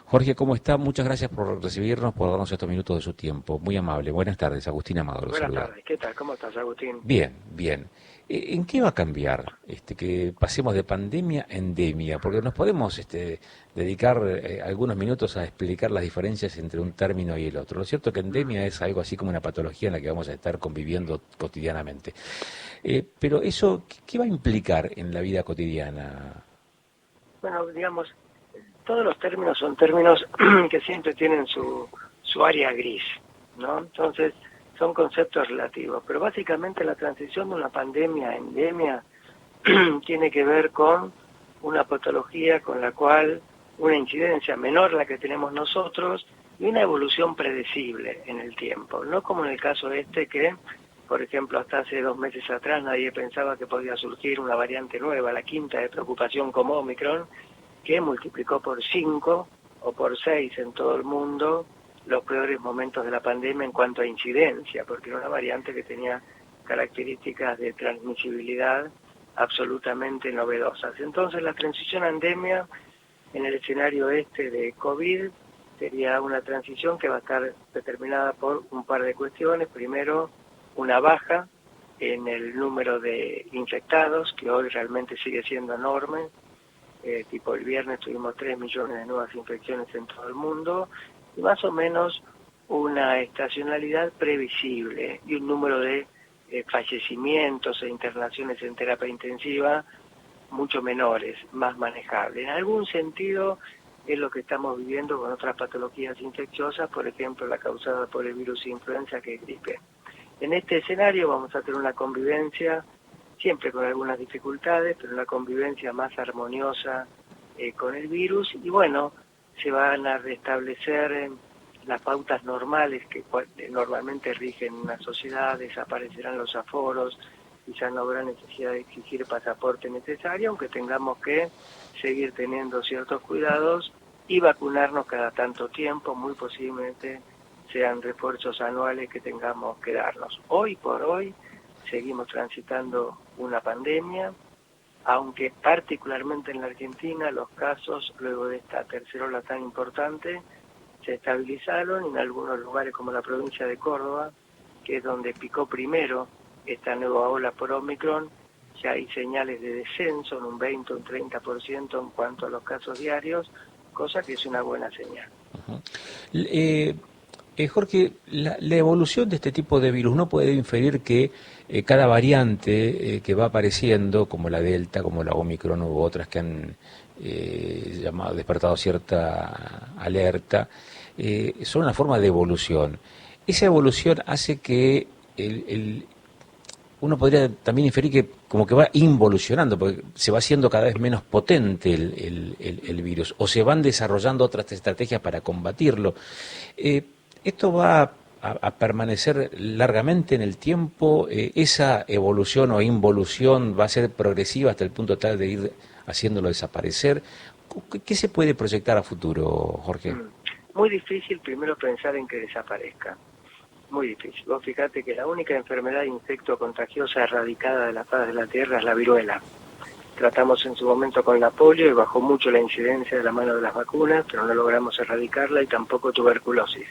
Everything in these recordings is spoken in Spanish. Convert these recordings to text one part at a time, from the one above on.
Jorge, ¿cómo está? Muchas gracias por recibirnos, por darnos estos minutos de su tiempo. Muy amable. Buenas tardes. Agustín Amado lo Buenas saluda. tardes, ¿qué tal? ¿Cómo estás, Agustín? Bien, bien. ¿En qué va a cambiar que pasemos de pandemia a endemia? Porque nos podemos dedicar algunos minutos a explicar las diferencias entre un término y el otro. Lo cierto es que Mm, endemia es algo así como una patología en la que vamos a estar conviviendo cotidianamente. Pero eso, ¿qué va a implicar en la vida cotidiana? Bueno, digamos, todos los términos son términos que siempre tienen su área gris, ¿no? Entonces, son conceptos relativos, pero básicamente la transición de una pandemia a endemia tiene que ver con una patología con la cual una incidencia menor a la que tenemos nosotros y una evolución predecible en el tiempo, no como en el caso que, por ejemplo, hasta hace 2 meses atrás nadie pensaba que podía surgir una variante nueva, la quinta de preocupación como Omicron, que multiplicó por 5 o por 6 en todo el mundo los peores momentos de la pandemia en cuanto a incidencia, porque era una variante que tenía características de transmisibilidad absolutamente novedosas. Entonces la transición a endemia en el escenario de COVID sería una transición que va a estar determinada por un par de cuestiones. Primero, una baja en el número de infectados, que hoy realmente sigue siendo enorme. Tipo el viernes tuvimos 3 millones de nuevas infecciones en todo el mundo, y más o menos una estacionalidad previsible y un número de fallecimientos e internaciones en terapia intensiva mucho menores, más manejables. En algún sentido es lo que estamos viviendo con otras patologías infecciosas, por ejemplo la causada por el virus influenza, que es gripe. En este escenario vamos a tener una convivencia, siempre con algunas dificultades, pero una convivencia más armoniosa con el virus, y bueno, se van a restablecer las pautas normales que normalmente rigen una sociedad, desaparecerán los aforos, quizás no habrá necesidad de exigir pasaporte necesario, aunque tengamos que seguir teniendo ciertos cuidados y vacunarnos cada tanto tiempo, muy posiblemente sean refuerzos anuales que tengamos que darnos. Hoy por hoy seguimos transitando una pandemia, aunque particularmente en la Argentina los casos, luego de esta tercera ola tan importante, se estabilizaron en algunos lugares como la provincia de Córdoba, que es donde picó primero esta nueva ola por Omicron. Ya hay señales de descenso en un 20 o un 30% en cuanto a los casos diarios, cosa que es una buena señal. Ujú. Jorge, la evolución de este tipo de virus, ¿no puede inferir que cada variante que va apareciendo, como la Delta, como la Omicron u otras que han despertado cierta alerta, son una forma de evolución? Esa evolución hace que uno podría también inferir que como que va involucionando, porque se va haciendo cada vez menos potente el virus, o se van desarrollando otras estrategias para combatirlo. ¿Esto va a permanecer largamente en el tiempo? ¿Esa evolución o involución va a ser progresiva hasta el punto tal de ir haciéndolo desaparecer? ¿Qué se puede proyectar a futuro, Jorge? Muy difícil primero pensar en que desaparezca. Muy difícil. Vos fíjate que la única enfermedad infecto-contagiosa erradicada de la faz de la Tierra es la viruela. Tratamos en su momento con la polio y bajó mucho la incidencia de la mano de las vacunas, pero no logramos erradicarla, y tampoco tuberculosis.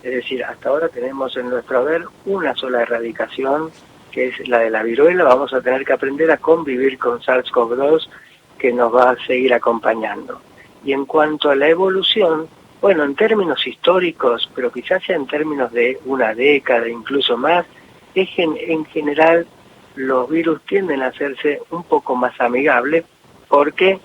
Es decir, hasta ahora tenemos en nuestro haber una sola erradicación, que es la de la viruela. Vamos a tener que aprender a convivir con SARS-CoV-2, que nos va a seguir acompañando. Y en cuanto a la evolución, bueno, en términos históricos, pero quizás sea en términos de una década, incluso más, en general los virus tienden a hacerse un poco más amigables, porque,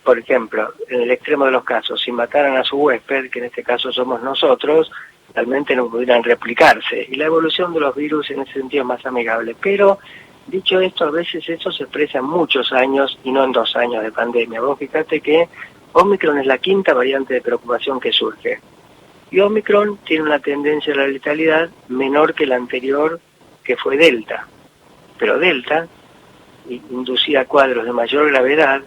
por ejemplo, en el extremo de los casos, si mataran a su huésped, que en este caso somos nosotros, realmente no pudieran replicarse. Y la evolución de los virus en ese sentido es más amigable. Pero, dicho esto, a veces eso se expresa en muchos años y no en 2 años de pandemia. Vos fíjate que Omicron es la quinta variante de preocupación que surge. Y Omicron tiene una tendencia a la letalidad menor que la anterior, que fue Delta. Pero Delta inducía cuadros de mayor gravedad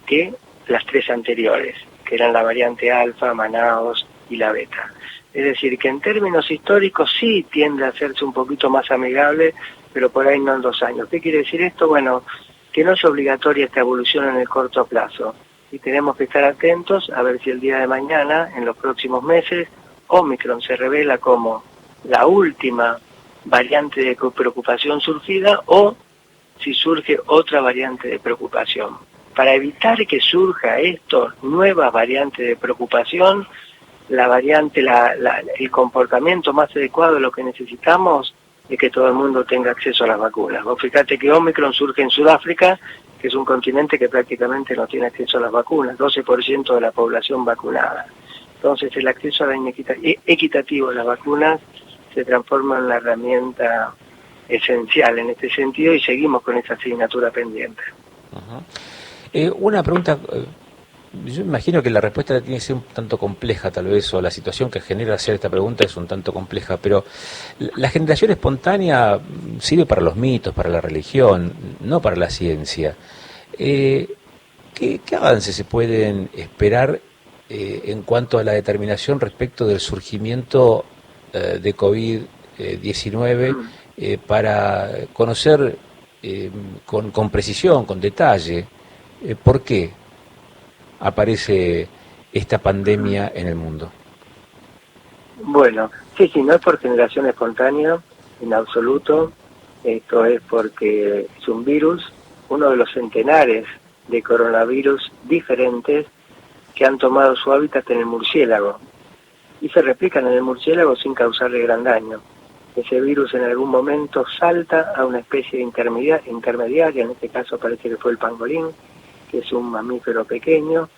que las 3 anteriores, que eran la variante Alfa, Manaos y la Beta. Es decir, que en términos históricos sí tiende a hacerse un poquito más amigable, pero por ahí no en 2 años. ¿Qué quiere decir esto? Bueno, que no es obligatoria esta evolución en el corto plazo. y tenemos que estar atentos a ver si el día de mañana, en los próximos meses, Omicron se revela como la última variante de preocupación surgida o si surge otra variante de preocupación. Para evitar que surja esto, nuevas variantes de preocupación, el comportamiento más adecuado de lo que necesitamos es que todo el mundo tenga acceso a las vacunas. Vos fíjate que Omicron surge en Sudáfrica, que es un continente que prácticamente no tiene acceso a las vacunas, 12% de la población vacunada. Entonces el acceso a la equitativo de las vacunas se transforma en una herramienta esencial en este sentido y seguimos con esa asignatura pendiente. Una pregunta, yo imagino que la respuesta tiene que ser un tanto compleja tal vez, o la situación que genera hacer esta pregunta es un tanto compleja, pero la generación espontánea sirve para los mitos, para la religión, no para la ciencia. ¿Qué avances se pueden esperar en cuanto a la determinación respecto del surgimiento de COVID-19 para conocer con precisión, con detalle, por qué aparece esta pandemia en el mundo? Bueno, sí, no es por generación espontánea, en absoluto. Esto es porque es un virus, uno de los centenares de coronavirus diferentes que han tomado su hábitat en el murciélago y se replican en el murciélago sin causarle gran daño. Ese virus en algún momento salta a una especie de intermediaria, en este caso parece que fue el pangolín, que es un mamífero pequeño,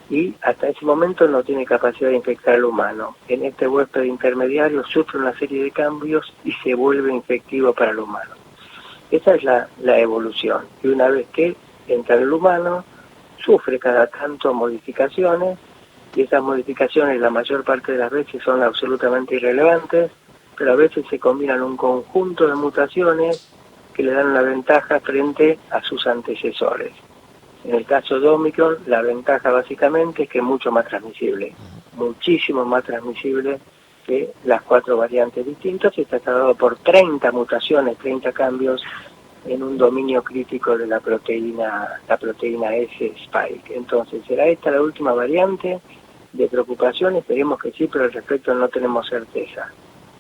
y hasta ese momento no tiene capacidad de infectar al humano. En este huésped intermediario sufre una serie de cambios y se vuelve infectivo para el humano. Esa es la evolución. Y una vez que entra en el humano, sufre cada tanto modificaciones, y esas modificaciones la mayor parte de las veces son absolutamente irrelevantes, pero a veces se combinan un conjunto de mutaciones que le dan una ventaja frente a sus antecesores. En el caso de Omicron, la ventaja básicamente es que es mucho más transmisible, muchísimo más transmisible que las 4 variantes distintas, y está dado por 30 mutaciones, 30 cambios en un dominio crítico de la proteína S spike. Entonces, ¿será esta la última variante de preocupación? Esperemos que sí, pero al respecto no tenemos certeza.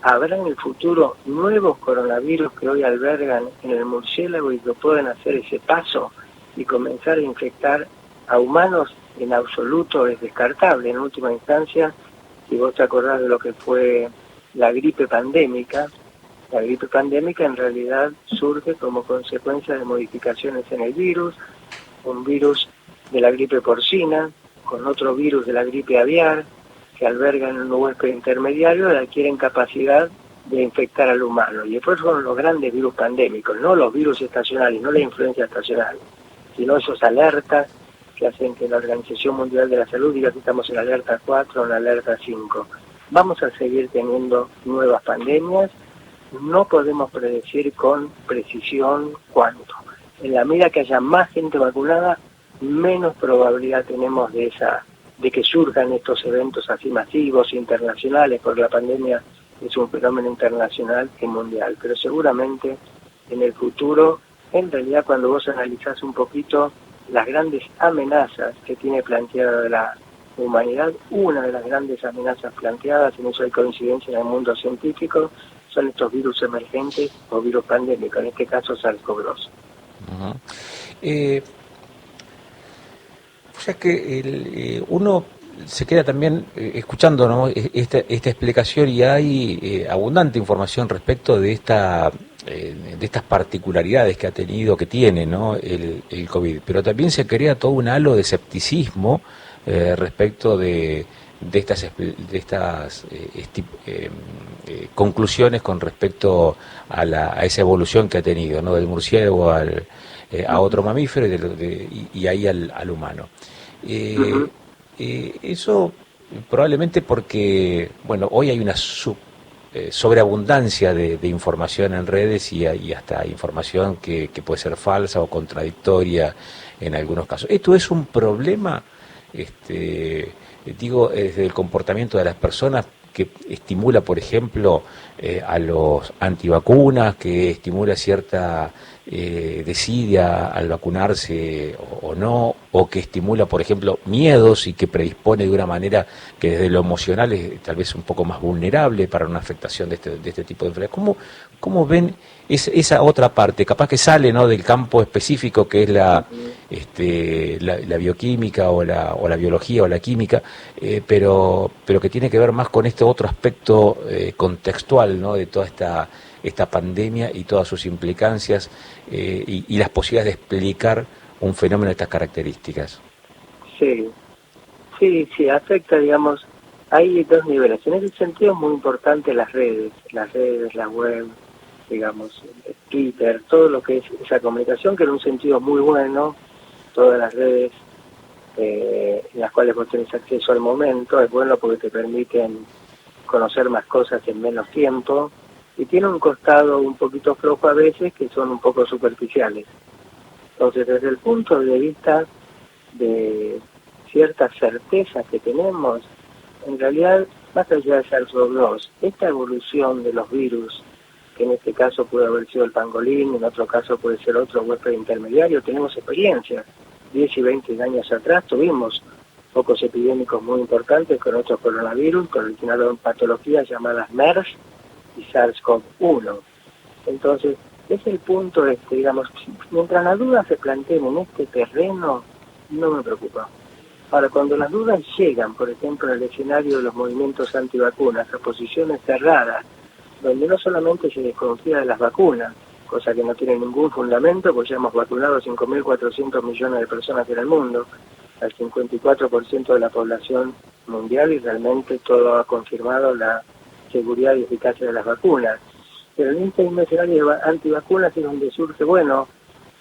¿Habrá en el futuro nuevos coronavirus que hoy albergan en el murciélago y que pueden hacer ese paso y comenzar a infectar a humanos? En absoluto es descartable. En última instancia, si vos te acordás de lo que fue la gripe pandémica en realidad surge como consecuencia de modificaciones en el virus, un virus de la gripe porcina con otro virus de la gripe aviar, que albergan en un huésped intermediario y adquieren capacidad de infectar al humano. Y después son los grandes virus pandémicos, no los virus estacionales, no la influencia estacional, sino esos alertas que hacen que la Organización Mundial de la Salud diga que estamos en alerta 4 o en alerta 5. Vamos a seguir teniendo nuevas pandemias, no podemos predecir con precisión cuánto. En la medida que haya más gente vacunada, menos probabilidad tenemos de que surjan estos eventos así masivos, internacionales, porque la pandemia es un fenómeno internacional y mundial. Pero seguramente en el futuro, en realidad cuando vos analizás un poquito las grandes amenazas que tiene planteada la humanidad, una de las grandes amenazas planteadas, en eso hay coincidencia en el mundo científico, son estos virus emergentes o virus pandémicos, en este caso SARS-CoV-2. O sea que uno se queda también escuchando, ¿no?, esta explicación, y hay abundante información respecto de estas particularidades que tiene, ¿no?, el COVID, pero también se crea todo un halo de escepticismo respecto de estas conclusiones con respecto a esa evolución que ha tenido, ¿no?, del murciélago a otro mamífero y ahí al humano. Eso probablemente porque, bueno, hoy hay una sobreabundancia de información en redes y hasta información que puede ser falsa o contradictoria en algunos casos. ¿Esto es un problema, digo, desde el comportamiento de las personas, que estimula, por ejemplo, a los antivacunas, que estimula cierta decide al vacunarse o no, o que estimula, por ejemplo, miedos y que predispone de una manera que desde lo emocional es tal vez un poco más vulnerable para una afectación de este tipo de enfermedades. ¿Cómo ven esa otra parte? Capaz que sale, ¿no?, del campo específico que es la bioquímica o la biología o la química, pero que tiene que ver más con este otro aspecto contextual, ¿no?, de toda esta pandemia y todas sus implicancias y las posibilidades de explicar un fenómeno de estas características. Sí, sí, afecta, digamos, hay dos niveles. En ese sentido es muy importante las redes, la web, digamos, Twitter, todo lo que es esa comunicación, que en un sentido muy bueno, todas las redes en las cuales vos tenés acceso al momento, es bueno porque te permiten conocer más cosas en menos tiempo, y tiene un costado un poquito flojo a veces, que son un poco superficiales. Entonces, desde el punto de vista de ciertas certezas que tenemos, en realidad, más allá de SARS-CoV-2, esta evolución de los virus, que en este caso puede haber sido el pangolín, en otro caso puede ser otro huésped intermediario, tenemos experiencias. 10 y 20 años atrás tuvimos focos epidémicos muy importantes con otros coronavirus, que originaron patologías llamadas MERS y SARS-CoV-1. Entonces, es el punto, digamos, mientras las dudas se planteen en este terreno, no me preocupa. Ahora, cuando las dudas llegan, por ejemplo, en el escenario de los movimientos antivacunas, a posiciones cerradas, donde no solamente se desconfía de las vacunas, cosa que no tiene ningún fundamento, pues ya hemos vacunado a 5.400 millones de personas en el mundo, al 54% de la población mundial, y realmente todo ha confirmado la seguridad y eficacia de las vacunas. Pero en este mismo escenario de antivacunas es donde surge, bueno,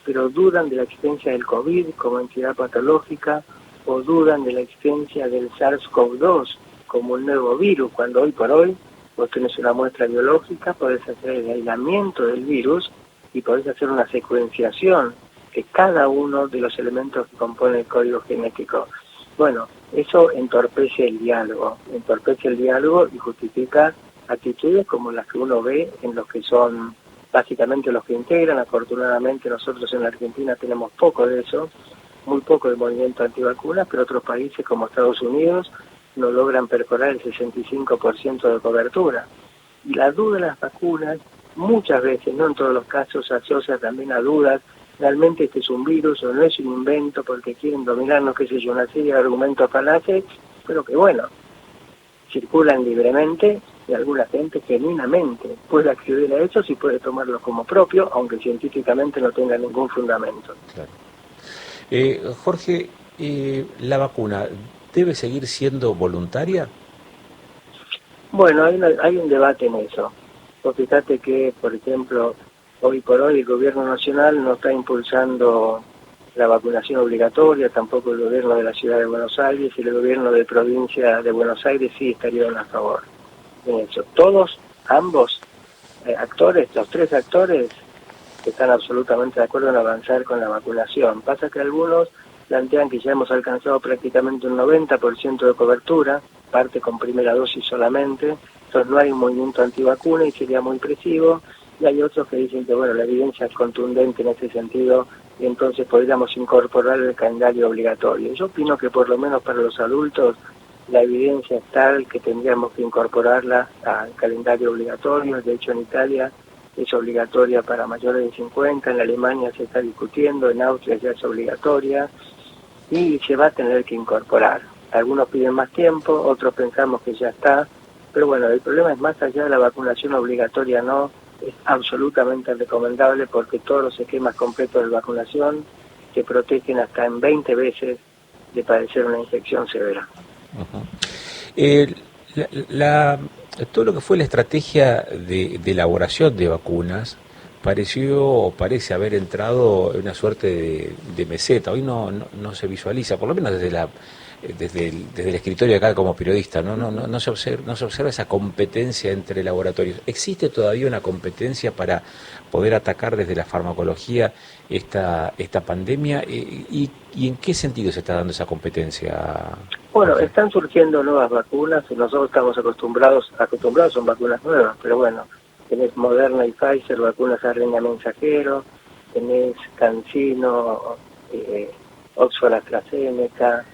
pero dudan de la existencia del COVID como entidad patológica, o dudan de la existencia del SARS-CoV-2 como un nuevo virus, cuando hoy por hoy vos tenés una muestra biológica, podés hacer el aislamiento del virus y podés hacer una secuenciación de cada uno de los elementos que componen el código genético. Bueno, eso entorpece el diálogo y justifica actitudes como las que uno ve en los que son básicamente los que integran. Afortunadamente nosotros en la Argentina tenemos poco de eso, muy poco de movimiento antivacunas, pero otros países como Estados Unidos no logran perforar el 65% de cobertura. Y la duda de las vacunas, muchas veces, no en todos los casos, se asocia también a dudas, realmente este es un virus o no es un invento porque quieren dominarnos, qué sé yo, una serie de argumentos falaces, pero que bueno, circulan libremente y alguna gente genuinamente puede acceder a eso y puede tomarlo como propio, aunque científicamente no tenga ningún fundamento. Claro. Jorge, ¿la vacuna debe seguir siendo voluntaria? Bueno, hay un debate en eso. Vos fíjate que, por ejemplo, hoy por hoy el gobierno nacional no está impulsando la vacunación obligatoria, tampoco el gobierno de la ciudad de Buenos Aires, y el gobierno de provincia de Buenos Aires sí estarían a favor en eso. Todos, ambos actores, los tres actores, están absolutamente de acuerdo en avanzar con la vacunación. Pasa que algunos plantean que ya hemos alcanzado prácticamente un 90% de cobertura, parte con primera dosis solamente, entonces no hay un movimiento antivacuna y sería muy presivo, y hay otros que dicen que bueno, la evidencia es contundente en ese sentido y entonces podríamos incorporar el calendario obligatorio. Yo opino que por lo menos para los adultos la evidencia es tal que tendríamos que incorporarla al calendario obligatorio. De hecho en Italia es obligatoria para mayores de 50, en Alemania se está discutiendo, en Austria ya es obligatoria y se va a tener que incorporar. Algunos piden más tiempo, otros pensamos que ya está, pero bueno, el problema es más allá de la vacunación obligatoria, no, es absolutamente recomendable porque todos los esquemas completos de vacunación te protegen hasta en 20 veces de padecer una infección severa. Uh-huh. Todo lo que fue la estrategia de elaboración de vacunas parece haber entrado en una suerte de meseta. Hoy no se visualiza, por lo menos desde el escritorio acá como periodista, no se observa esa competencia entre laboratorios. ¿Existe todavía una competencia para poder atacar desde la farmacología esta pandemia? ¿Y en qué sentido se está dando esa competencia? Bueno, están surgiendo nuevas vacunas y nosotros estamos acostumbrados son vacunas nuevas, pero bueno, tenés Moderna y Pfizer, vacunas a RNA mensajero, tenés CanSino, Oxford AstraZeneca,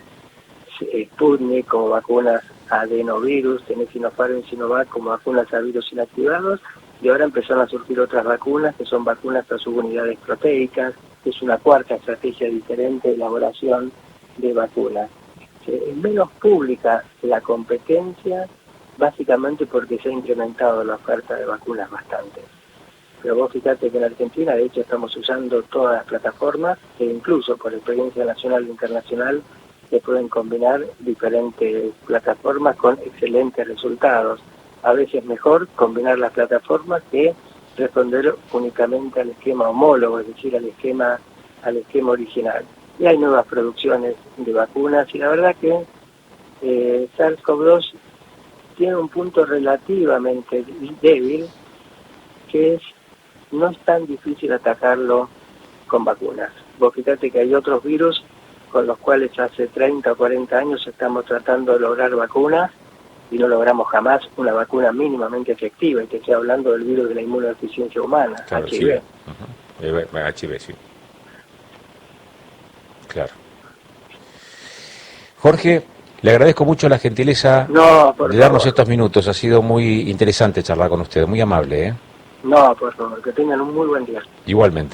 Sputnik como vacunas a adenovirus, tenés Sinopharm y Sinovac como vacunas a virus inactivados, y ahora empezaron a surgir otras vacunas que son vacunas a subunidades proteicas, que es una cuarta estrategia diferente de elaboración de vacunas. Es menos pública la competencia, básicamente porque se ha incrementado la oferta de vacunas bastante. Pero vos fíjate que en Argentina, de hecho, estamos usando todas las plataformas, e incluso por experiencia nacional e internacional, se pueden combinar diferentes plataformas con excelentes resultados. A veces mejor combinar las plataformas que responder únicamente al esquema homólogo, es decir, al esquema original. Y hay nuevas producciones de vacunas, y la verdad que SARS-CoV-2 tiene un punto relativamente débil, que es no es tan difícil atacarlo con vacunas. Vos fíjate que hay otros virus con los cuales hace 30 o 40 años estamos tratando de lograr vacunas y no logramos jamás una vacuna mínimamente efectiva, y te estoy hablando del virus de la inmunodeficiencia humana, Claro, HIV. sí. HIV, sí. Claro. Jorge, le agradezco mucho la gentileza de darnos estos minutos. Ha sido muy interesante charlar con usted, muy amable, ¿eh? No, por favor, que tengan un muy buen día. Igualmente.